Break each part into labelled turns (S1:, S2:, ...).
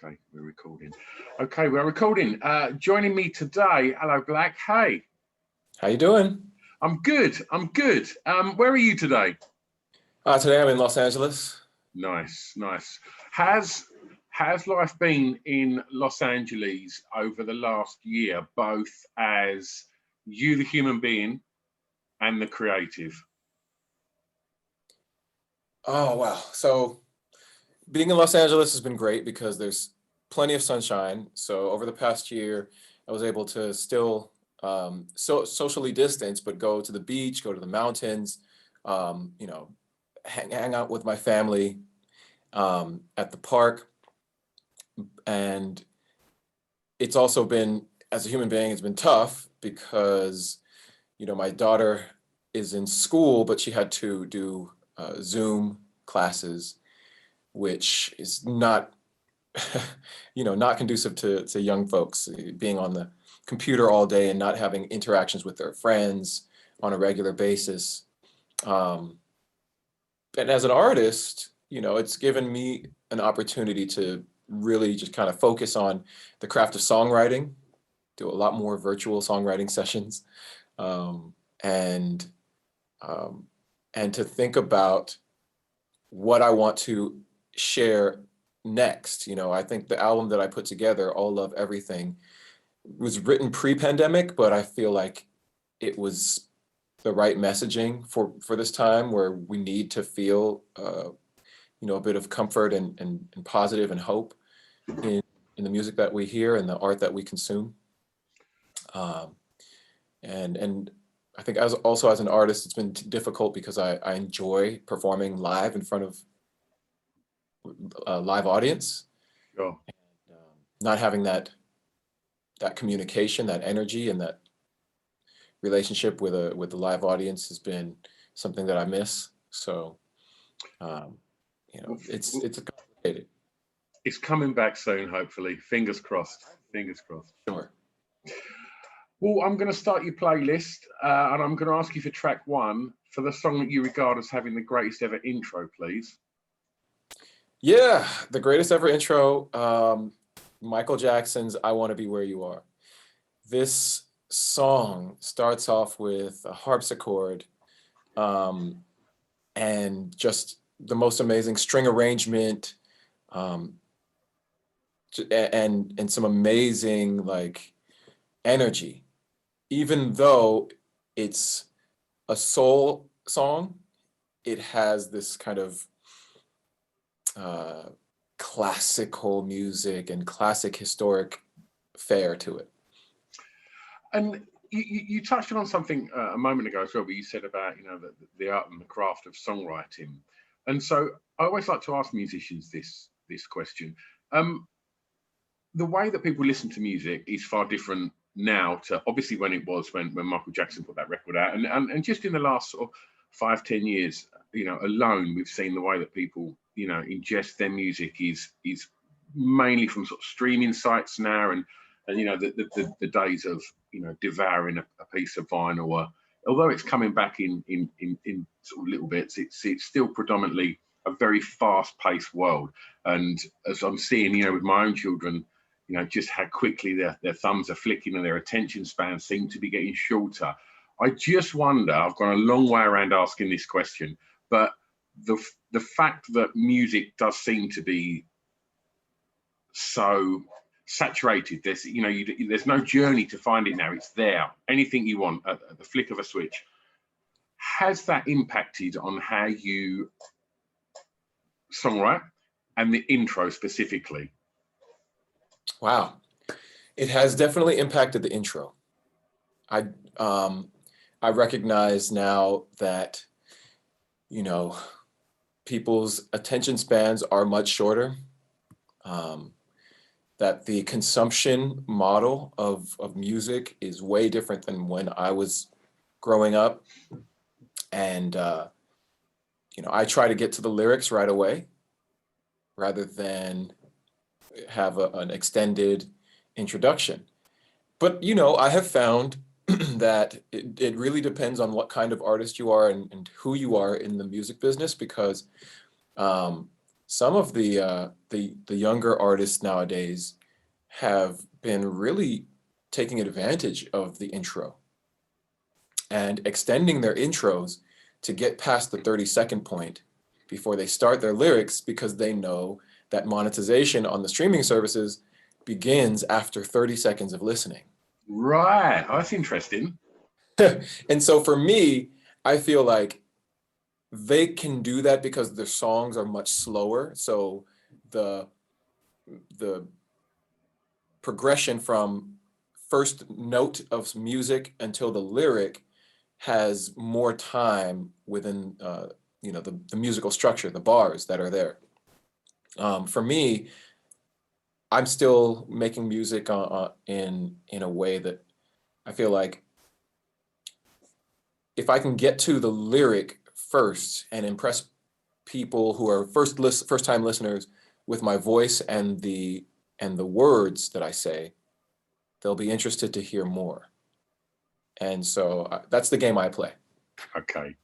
S1: Okay, we're recording. Okay, we're recording. Joining me today, Aloe Blacc. Hey.
S2: How you doing?
S1: I'm good. I'm good. Where are you today?
S2: Today I'm in Los Angeles.
S1: Nice, nice. Has life been in Los Angeles over the last year, both as you, the human being, and the creative?
S2: Oh, wow. So being in Los Angeles has been great because there's plenty of sunshine. So over the past year, I was able to still socially distance, but go to the beach, go to the mountains, hang out with my family at the park. And it's also been, as a human being, it's been tough because, my daughter is in school, but she had to do Zoom classes, which is not, not conducive to young folks being on the computer all day and not having interactions with their friends on a regular basis. And as an artist, it's given me an opportunity to really just kind of focus on the craft of songwriting, do a lot more virtual songwriting sessions, and to think about what I want to share next. I think the album that I put together, All Love Everything, was written pre-pandemic, but I feel like it was the right messaging for this time where we need to feel a bit of comfort and positive and hope in the music that we hear and the art that we consume. And I think as an artist, it's been difficult because I enjoy performing live in front of a live audience.
S1: Sure.
S2: And, not having that communication, that energy, and that relationship with the live audience has been something that I miss. So, it's complicated.
S1: It's coming back soon, hopefully. Fingers crossed. Fingers crossed.
S2: Sure.
S1: Well, I'm going to start your playlist, and I'm going to ask you for track one for the song that you regard as having the greatest ever intro, please.
S2: Yeah, the greatest ever intro, Michael Jackson's I Want to Be Where You Are. This song starts off with a harpsichord and just the most amazing string arrangement, and some amazing energy. Even though it's a soul song, it has this kind of classical music and classic historic fare to it.
S1: And you touched on something a moment ago as well, where you said about the art and the craft of songwriting. And so I always like to ask musicians this question. The way that people listen to music is far different now to obviously when it was when Michael Jackson put that record out, and just in the last sort of 5-10 years, alone, we've seen the way that people ingest their music is mainly from sort of streaming sites now, and the days of devouring a piece of vinyl, or although it's coming back in sort of little bits, it's still predominantly a very fast-paced world. And as I'm seeing with my own children, just how quickly their thumbs are flicking and their attention spans seem to be getting shorter. I just wonder, I've gone a long way around asking this question, but the fact that music does seem to be so saturated, there's no journey to find it now. It's there. Anything you want at the flick of a switch. Has that impacted on how you songwrite and the intro specifically?
S2: Wow. It has definitely impacted the intro. I recognize now that, people's attention spans are much shorter, that the consumption model of music is way different than when I was growing up. And, I try to get to the lyrics right away rather than have an extended introduction. But, I have found that it really depends on what kind of artist you are and who you are in the music business, because some of the younger artists nowadays have been really taking advantage of the intro and extending their intros to get past the 30-second point before they start their lyrics, because they know that monetization on the streaming services begins after 30 seconds of listening.
S1: Right. Oh, that's interesting.
S2: And so for me, I feel like they can do that because their songs are much slower. So the the progression from first note of music until the lyric has more time within the musical structure, the bars that are there. For me, I'm still making music in a way that I feel like if I can get to the lyric first and impress people who are first time listeners with my voice and the words that I say, they'll be interested to hear more. And so that's the game I play.
S1: Okay.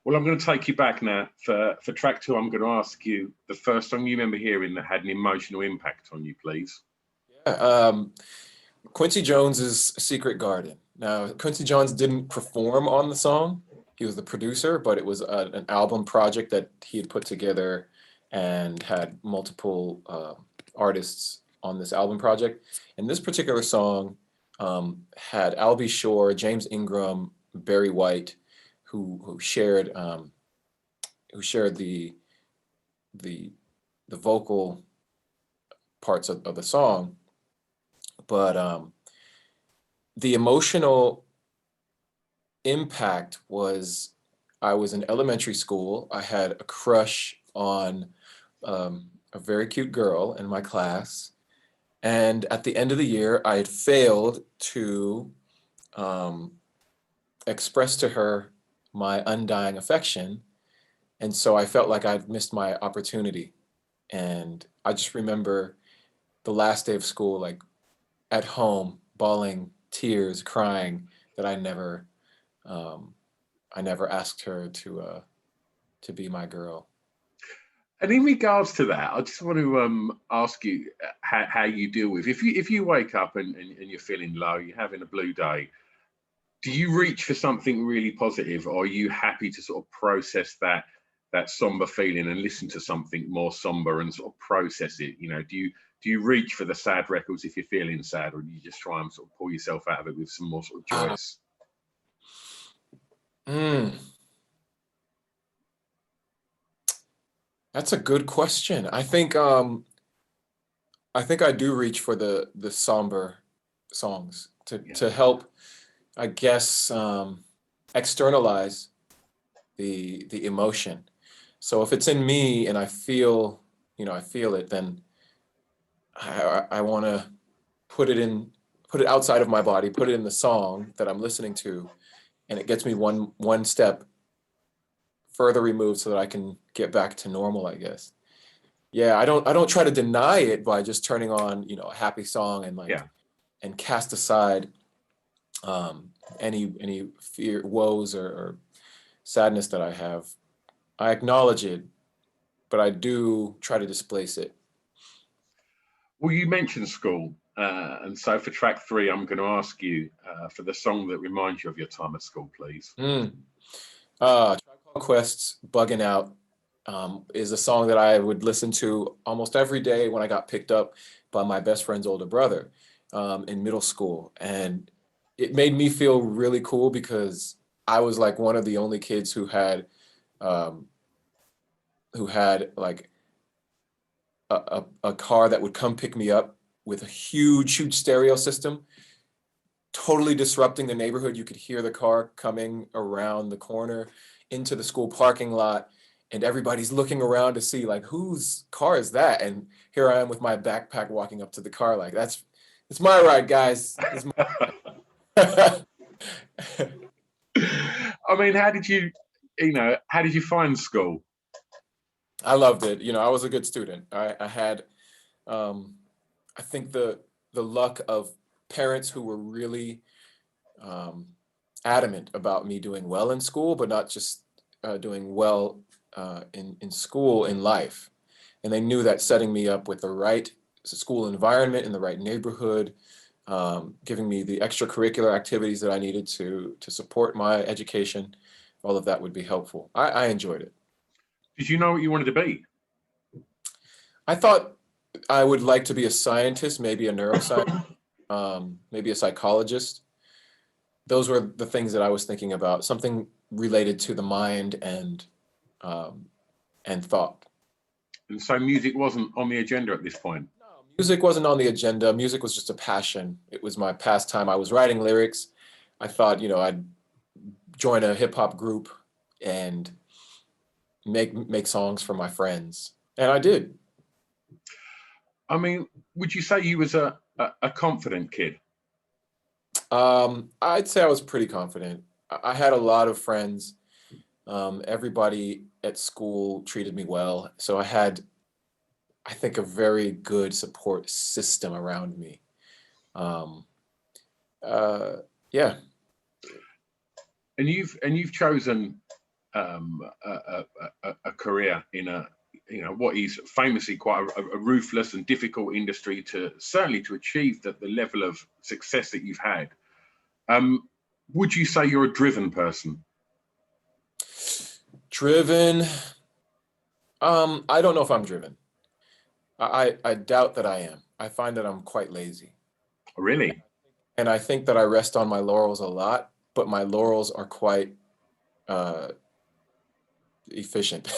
S1: Well, I'm going to take you back now. For track 2, I'm going to ask you the first song you remember hearing that had an emotional impact on you, please.
S2: Yeah, Quincy Jones's Secret Garden. Now, Quincy Jones didn't perform on the song. He was the producer, but it was an album project that he had put together and had multiple artists on this album project. And this particular song had Albie Shore, James Ingram, Barry White, who shared the vocal parts of the song. But the emotional impact was, I was in elementary school. I had a crush on a very cute girl in my class. And at the end of the year, I had failed to express to her my undying affection. And so I felt like I'd missed my opportunity. And I just remember the last day of school, like at home, bawling tears, crying that I never asked her to be my girl.
S1: And in regards to that, I just want to ask you how you deal with, if you wake up and you're feeling low, you're having a blue day, do you reach for something really positive, or are you happy to sort of process that somber feeling and listen to something more somber and sort of process it? You know, do you reach for the sad records if you're feeling sad, or do you just try and sort of pull yourself out of it with some more sort of joyous?
S2: That's a good question. I think I do reach for the somber songs to help, I guess, externalize the emotion. So if it's in me and I feel it, then I want to put it outside of my body, put it in the song that I'm listening to, and it gets me one step further removed so that I can get back to normal, I guess. Yeah, I don't try to deny it by just turning on, a happy song and and cast aside any fear, woes, or sadness that I have. I acknowledge it, but I do try to displace it.
S1: Well, you mentioned school, and so for track 3, I'm going to ask you for the song that reminds you of your time at school, please.
S2: Tribe Called Quest's "Bugging Out" is a song that I would listen to almost every day when I got picked up by my best friend's older brother in middle school, and it made me feel really cool because I was like one of the only kids who had like a car that would come pick me up with a huge stereo system, totally disrupting the neighborhood. You could hear the car coming around the corner into the school parking lot, and everybody's looking around to see like, whose car is that? And here I am with my backpack walking up to the car like, it's my ride, guys. It's my ride.
S1: I mean, how did you find school?
S2: I loved it. I was a good student. I had, I think the luck of parents who were really adamant about me doing well in school, but not just doing well in school, in life. and they knew that setting me up with the right school environment in the right neighborhood, giving me the extracurricular activities that I needed to support my education, all of that would be helpful. I enjoyed it.
S1: Did you know what you wanted to be?
S2: I thought I would like to be a scientist, maybe a neuroscientist, maybe a psychologist. Those were the things that I was thinking about, something related to the mind and thought.
S1: And so music wasn't on the agenda at this point?
S2: No, music wasn't on the agenda. Music was just a passion. It was my pastime. I was writing lyrics. I thought, I'd join a hip hop group and make songs for my friends. And I did.
S1: I mean, would you say you was a confident kid?
S2: I'd say I was pretty confident. I had a lot of friends. Everybody at school treated me well. So I had, I think, a very good support system around me. Yeah.
S1: And you've chosen a career in what is famously quite a ruthless and difficult industry to achieve the level of success that you've had. Would you say you're a driven person?
S2: Driven? I don't know if I'm driven. I doubt that I am. I find that I'm quite lazy.
S1: Really?
S2: And I think that I rest on my laurels a lot, but my laurels are quite efficient.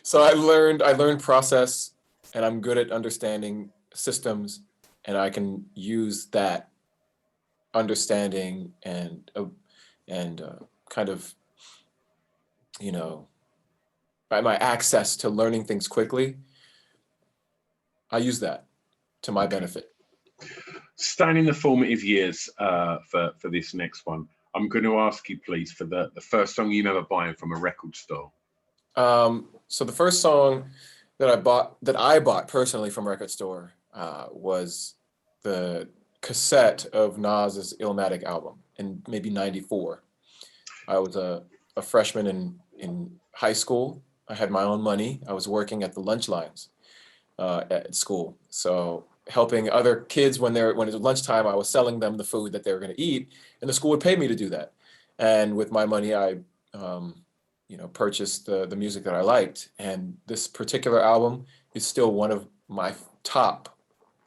S2: So I learned process, and I'm good at understanding systems, and I can use that understanding and kind of, by my access to learning things quickly, I use that to my benefit.
S1: Staying in the formative years for this next one, I'm going to ask you, please, for the first song you remember buying from a record store.
S2: So the first song that I bought personally from a record store was the cassette of Nas's Illmatic album in maybe '94. I was a freshman in high school. I had my own money. I was working at the lunch lines at school. So helping other kids when it was lunchtime, I was selling them the food that they were going to eat, and the school would pay me to do that. And with my money, I purchased the music that I liked. And this particular album is still one of my top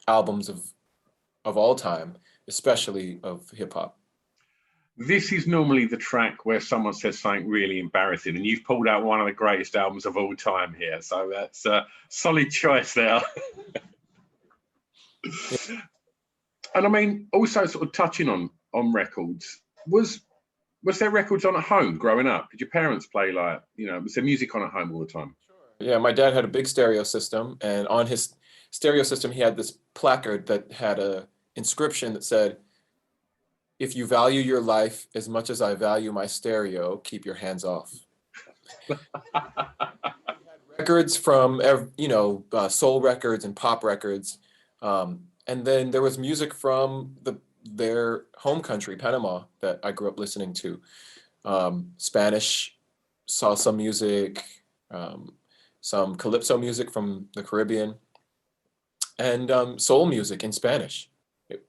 S2: albums of all time, especially of hip hop.
S1: This is normally the track where someone says something really embarrassing, and you've pulled out one of the greatest albums of all time here. So that's a solid choice there. And I mean, also sort of touching on records, was there records on at home growing up? Did your parents play was there music on at home all the time?
S2: Sure. Yeah, my dad had a big stereo system, and on his stereo system, he had this placard that had a inscription that said, "If you value your life as much as I value my stereo, keep your hands off." Records from soul records and pop records, and then there was music from their home country, Panama, that I grew up listening to. Spanish salsa music, some calypso music from the Caribbean, and soul music in Spanish.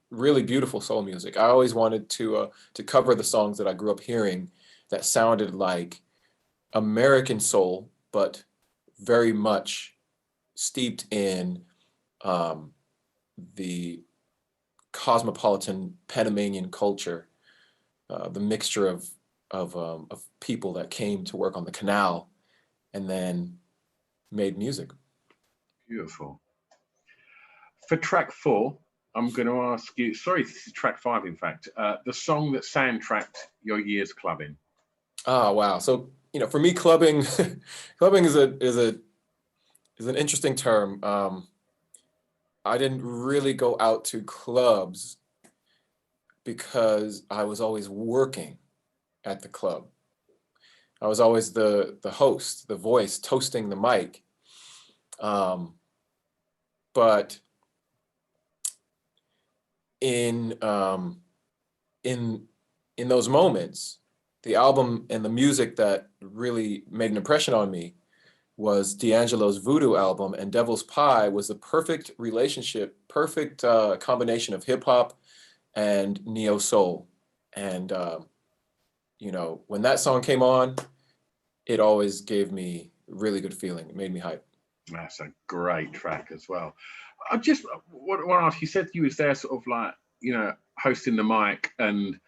S2: Really beautiful soul music. I always wanted to cover the songs that I grew up hearing that sounded like American soul, but very much steeped in the cosmopolitan Panamanian culture, the mixture of people that came to work on the canal and then made music.
S1: Beautiful. For track 4, I'm going to ask you, sorry, this is track 5, in fact, the song that soundtracked your years clubbing.
S2: Oh, wow. So, for me, clubbing, clubbing is an interesting term. I didn't really go out to clubs because I was always working at the club. I was always the host, the voice, toasting the mic. But in those moments, the album and the music that really made an impression on me was D'Angelo's Voodoo album, and Devil's Pie was the perfect relationship, perfect combination of hip hop and neo soul. And you know, when that song came on, it always gave me really good feeling. It made me hype.
S1: That's a great track as well. I just want to ask, you said you was there sort of like, you know, hosting the mic, and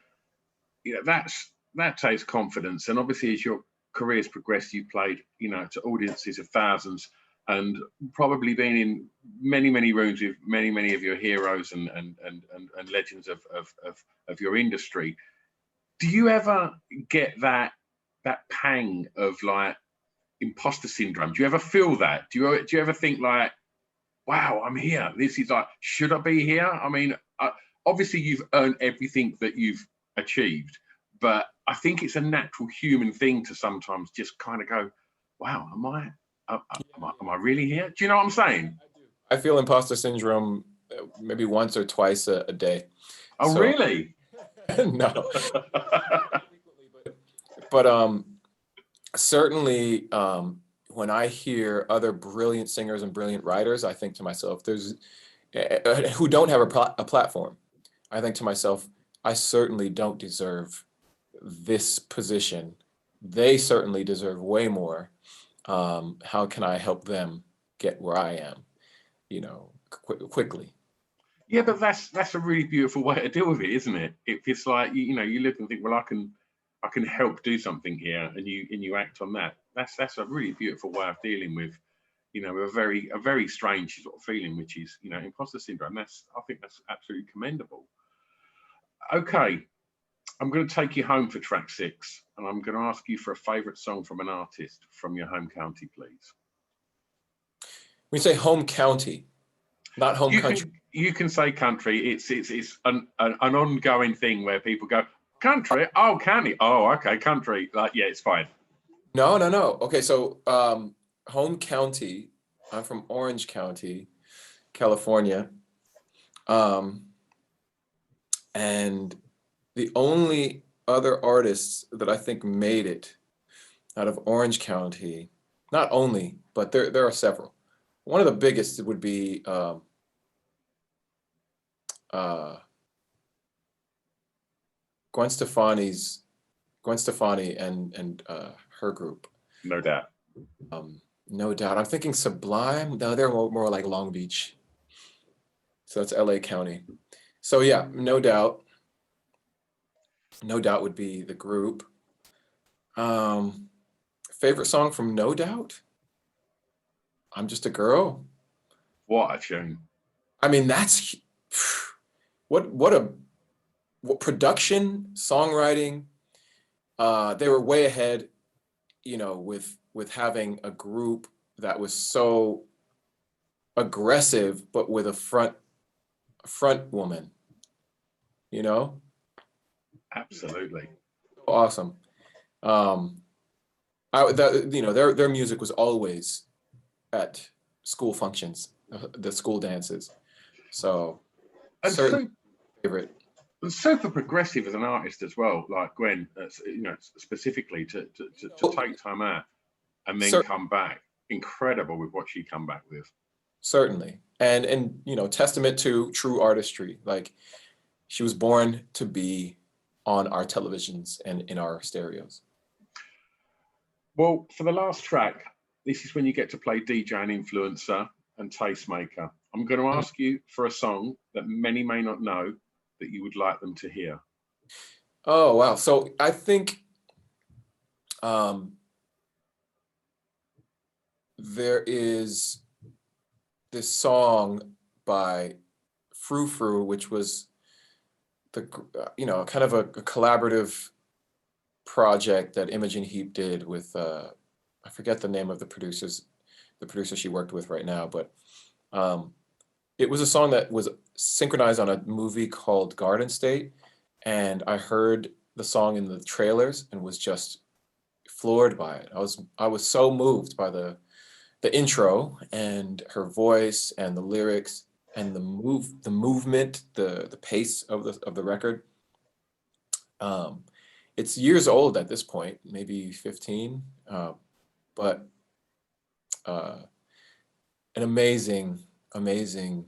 S1: you know, that takes confidence. And obviously as your career's progressed, you played, you know, to audiences of thousands, and probably been in many rooms with many of your heroes and legends of your industry. Do you ever get that pang of like imposter syndrome? Do you ever feel that? Do you ever think like, wow, I'm here. This is like, should I be here? I mean, obviously you've earned everything that you've achieved, but I think it's a natural human thing to sometimes just kind of go, wow, am I really here? Do you know what I'm saying?
S2: I feel imposter syndrome maybe once or twice a day.
S1: Oh, so, really?
S2: No. But certainly when I hear other brilliant singers and brilliant writers, I think to myself, there's who don't have a platform. I think to myself, I certainly don't deserve this position. They certainly deserve way more. How can I help them get where I am, you know, quickly?
S1: Yeah, but that's a really beautiful way to deal with it, isn't it? It's like, you know, you look and think, well, I can help do something here, and you act on that. That's a really beautiful way of dealing with, you know, a very strange sort of feeling, which is, you know, imposter syndrome. I think that's absolutely commendable. Okay, I'm going to take you home for track 6, and I'm going to ask you for a favourite song from an artist from your home county, please.
S2: We say home county, not home country.
S1: You can say country. It's an ongoing thing where people go, country? Oh, county. Oh, okay, country. Like, yeah, it's fine.
S2: No. Okay, so home county. I'm from Orange County, California. And the only other artists that I think made it out of Orange County, not only, but there are several. One of the biggest would be Gwen Stefani and her group.
S1: No doubt.
S2: No doubt. I'm thinking Sublime. No, they're more like Long Beach. So that's LA County. So yeah, No Doubt. No Doubt would be the group. Favorite song from No Doubt? I'm Just a Girl.
S1: What a tune.
S2: I mean, that's what production, songwriting. They were way ahead, you know, with having a group that was so aggressive, but with a front woman, you know?
S1: Absolutely.
S2: Awesome. You know, their music was always at school functions, the school dances. So, certainly favorite.
S1: Super progressive as an artist as well, like Gwen, you know, specifically to take time out and then come back. Incredible with what she come back with.
S2: Certainly, and you know, testament to true artistry. Like, she was born to be on our televisions and in our stereos.
S1: Well, for the last track, this is when you get to play DJ and influencer and tastemaker. I'm going to ask you for a song that many may not know that you would like them to hear.
S2: Oh, wow. So I think there is this song by Frou Frou, which was you know, kind of a collaborative project that Imogen Heap did with I forget the name of the producer she worked with right now, but it was a song that was synchronized on a movie called Garden State, and I heard the song in the trailers and was just floored by it. I was so moved by the intro and her voice and the lyrics and the movement, the pace of the record. It's years old at this point, maybe 15, but an amazing, amazing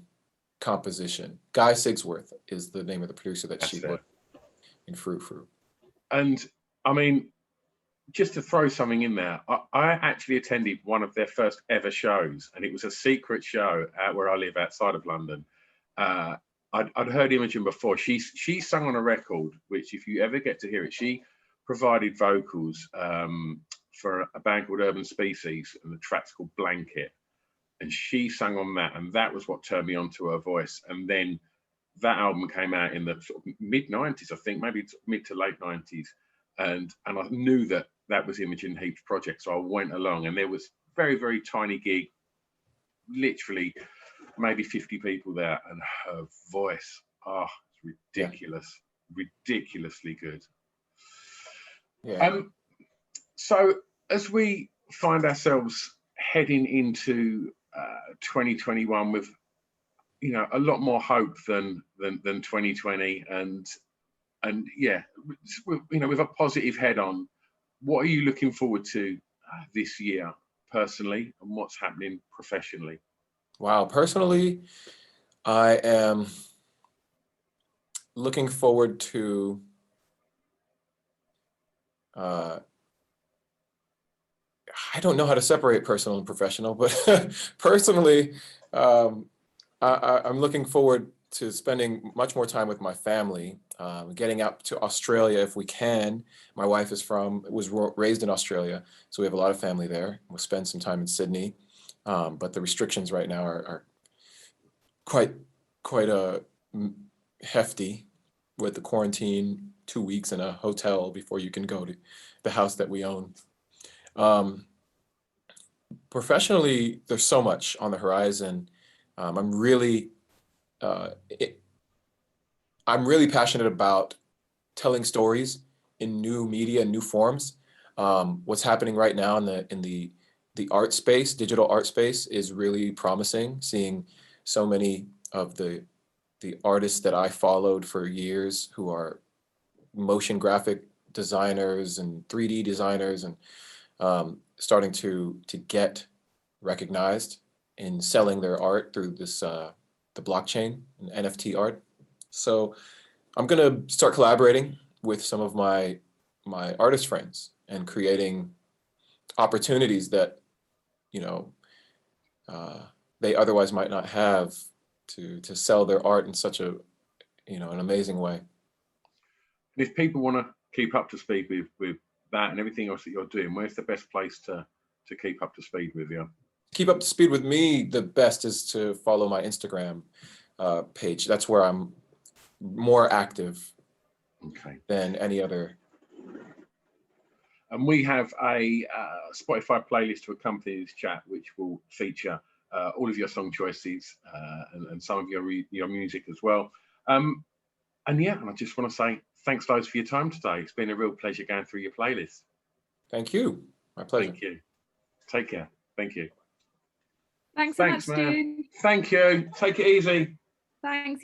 S2: composition. Guy Sigsworth is the name of the producer that she worked in Fruit Fruit.
S1: And I mean, just to throw something in there, I actually attended one of their first ever shows, and it was a secret show out where I live outside of London. I'd heard Imogen before. She sung on a record, which if you ever get to hear it, she provided vocals for a band called Urban Species, and the track's called Blanket. And she sang on that, and that was what turned me on to her voice. And then that album came out in the sort of mid-90s, I think, maybe mid to late 90s. And I knew that that was Imogen Heap's project. So I went along, and there was very, very tiny gig, literally maybe 50 people there. And her voice, it's ridiculous, ridiculously good.
S2: Yeah.
S1: So as we find ourselves heading into 2021 with, you know, a lot more hope than 2020, and yeah, you know, with a positive head on, what are you looking forward to this year personally, and what's happening professionally?
S2: Wow, personally, I am looking forward to I don't know how to separate personal and professional, but personally, I'm looking forward to spending much more time with my family, getting out to Australia if we can. My wife was raised in Australia, so we have a lot of family there. We'll spend some time in Sydney, but the restrictions right now are quite hefty, with the quarantine, 2 weeks in a hotel before you can go to the house that we own. Professionally, there's so much on the horizon. I'm really passionate about telling stories in new media and new forms. What's happening right now in the art space, digital art space, is really promising. Seeing so many of the artists that I followed for years, who are motion graphic designers and 3D designers, and starting to get recognized in selling their art through this the blockchain and NFT art. So I'm gonna start collaborating with some of my artist friends and creating opportunities that, you know, they otherwise might not have to sell their art in such a, you know, an amazing way.
S1: And if people want to keep up to speed with that and everything else that you're doing, where's the best place to keep up to speed with you?
S2: Keep up to speed with me, the best is to follow my Instagram page. That's where I'm more active than any other.
S1: And we have a Spotify playlist to accompany this chat, which will feature all of your song choices and some of your music as well. And yeah, and I just want to say thanks loads for your time today. It's been a real pleasure going through your playlist.
S2: Thank you. My pleasure.
S1: Thank you. Take care. Thank you.
S3: Thanks so much,
S1: man.
S3: Stu.
S1: Thank you. Take it easy.
S3: Thanks.